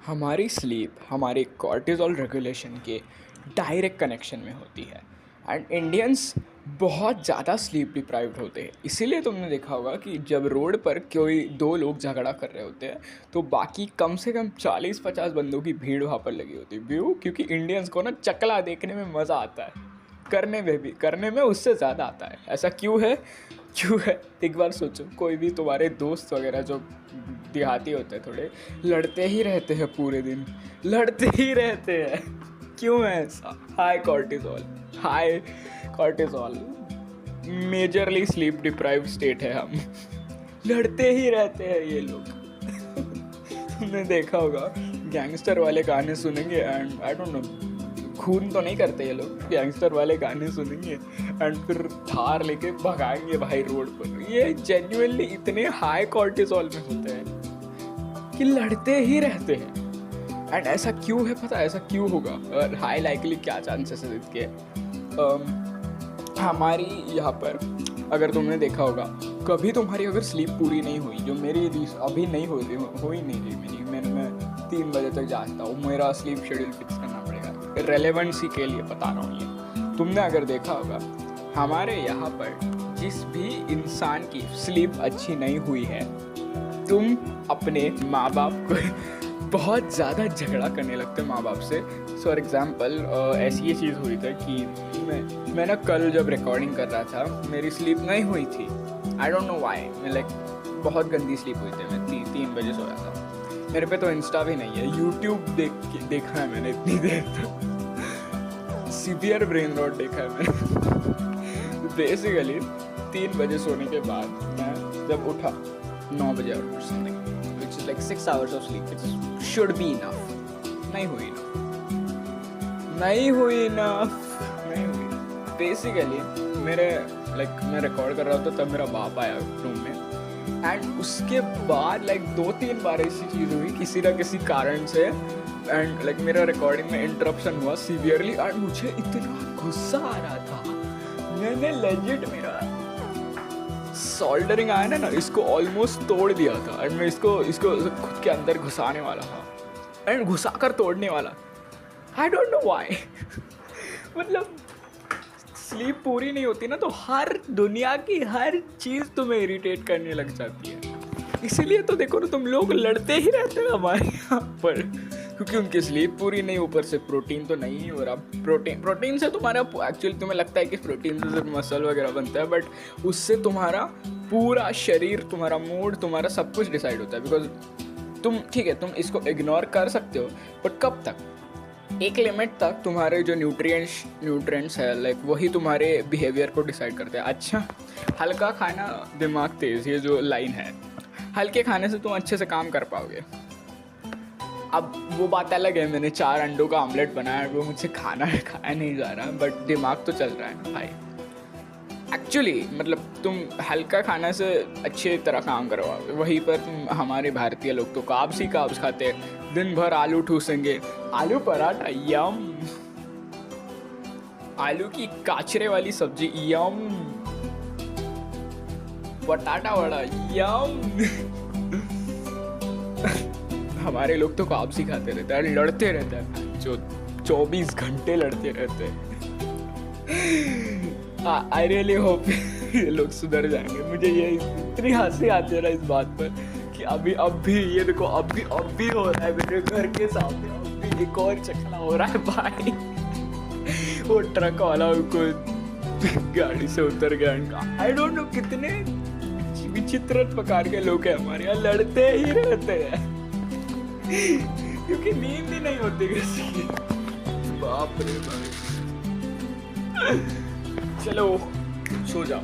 हमारी स्लीप हमारे कॉर्टिज़ोल रेगुलेशन के डायरेक्ट कनेक्शन में होती है। एंड इंडियंस बहुत ज़्यादा स्लीप डिप्राइव्ड होते हैं। इसीलिए तुमने देखा होगा कि जब रोड पर कोई दो लोग झगड़ा कर रहे होते हैं तो बाकी कम से कम 40-50 बंदों की भीड़ वहाँ पर लगी होती है। क्यों? क्योंकि इंडियंस को ना चकला देखने में मज़ा आता है, करने में उससे ज़्यादा आता है। ऐसा क्यों है? एक बार सोचो, कोई भी तुम्हारे दोस्त वगैरह जो देहाती होते हैं थोड़े, लड़ते ही रहते हैं, पूरे दिन लड़ते ही रहते हैं। क्यों है ऐसा? High cortisol majorly sleep deprived state है। हम लड़ते ही रहते हैं ये लोग। तुमने देखा होगा गैंगस्टर वाले गाने सुनेंगे एंड आई डोंट नो, खून तो नहीं करते ये लोग, गैंगस्टर वाले गाने सुनेंगे एंड फिर थार लेके भगाएंगे भाई रोड पर। ये जेन्युइनली इतने हाई कॉर्टिसोल में होते हैं कि लड़ते ही रहते हैं। एंड ऐसा क्यों है पता है? ऐसा क्यों होगा और हाई लाइकली क्या चांसेस है इसके? हमारी यहाँ पर अगर तुमने देखा होगा, कभी तुम्हारी अगर स्लीप पूरी नहीं हुई, जो मेरी अभी नहीं हो ही नहीं रही मेरी, मैं 3 बजे तक जागता हूँ, मेरा स्लीप शेड्यूल फिक्स करना पड़ेगा रेलेवेंसी के लिए बता रहा हूँ ये। तुमने अगर देखा होगा हमारे यहाँ पर जिस भी इंसान की स्लीप अच्छी नहीं हुई है, तुम अपने माँ बाप को बहुत ज़्यादा झगड़ा करने लगते माँ बाप से। फॉर एग्ज़ाम्पल ऐसी ये चीज़ हुई थी कि मैं ना कल जब रिकॉर्डिंग कर रहा था, मेरी स्लीप नहीं हुई थी। आई डोंट नो वाई, मैं लाइक बहुत गंदी स्लीप हुई थी। मैं 3 बजे सोया था। मेरे पे तो इंस्टा भी नहीं है, यूट्यूब देखा है मैंने इतनी देर तक। सीवियर ब्रेन रॉट देखा है मैंने। बेसिकली 3 बजे सोने के बाद मैं जब उठा 9 बजे और something, which is like 6 hours of sleep, which should be enough. नहीं हुई enough. बेसिकली मेरे मैं रिकॉर्ड कर रहा था तब मेरा बाप आया रूम में एंड उसके बाद 2-3 बार ऐसी चीज़ हुई किसी ना किसी कारण से एंड मेरा रिकॉर्डिंग में इंटरप्शन हुआ सीवियरली एंड मुझे इतना गुस्सा आ रहा था। मैंने लेजिट मेरा सोल्डरिंग आया ना इसको ऑलमोस्ट तोड़ दिया था एंड मैं इसको खुद के अंदर घुसाने वाला था एंड घुसा कर तोड़ने वाला। I don't know why. मतलब स्लीप पूरी नहीं होती ना तो हर दुनिया की हर चीज़ तुम्हें इरिटेट करने लग जाती है। इसीलिए तो देखो ना, तुम लोग लड़ते ही रहते हैं हमारे यहाँ पर, क्योंकि उनकी स्लीप पूरी नहीं, ऊपर से प्रोटीन तो नहीं हो रहा। प्रोटीन से तुम्हारा एक्चुअली तुम्हें लगता है कि प्रोटीन से सिर्फ मसल वगैरह बनता है, बट उससे तुम्हारा पूरा शरीर, तुम्हारा मूड, तुम्हारा सब कुछ डिसाइड होता है। बिकॉज तुम ठीक है, तुम इसको इग्नोर कर सकते हो, बट कब तक? एक लिमिट तक तुम्हारे जो न्यूट्रिएंट्स है वही तुम्हारे बिहेवियर को डिसाइड करते हैं। अच्छा, हल्का खाना दिमाग तेज़, ये जो लाइन है, हल्के खाने से तुम अच्छे से काम कर पाओगे। अब वो बात अलग है, मैंने 4 अंडों का ऑमलेट बनाया, वो मुझसे खाया नहीं जा रहा, बट दिमाग तो चल रहा है ना भाई। एक्चुअली मतलब तुम हल्का खाना से अच्छे तरह काम करवाओगे। वहीं पर तुम हमारे भारतीय लोग तो काब्स खाते हैं, दिन भर आलू ठूसेंगे, आलू पराठा यम, आलू की काचरे वाली सब्जी यम, बटाटा वड़ा यम। हमारे लोग तो काब्स खाते रहते हैं, लड़ते रहते हैं, जो 24 घंटे लड़ते रहते हैं। आई रियली होप ये लोग सुधर जाएंगे। मुझे ये इतनी हंसी आती है ना इस बात पर कि अब भी ये देखो, अब भी हो रहा है मेरे घर के सामने, अब भी एक और चकला हो रहा है भाई। वो ट्रक वाला उनको गाड़ी से उतर गया। आई डोंट नो कितने विचित्र प्रकार के लोग हैं हमारे यहाँ, लड़ते ही रहते हैं क्योंकि नींद ही नहीं होती किसी की। बाप रे बाप। चलो सो जाओ।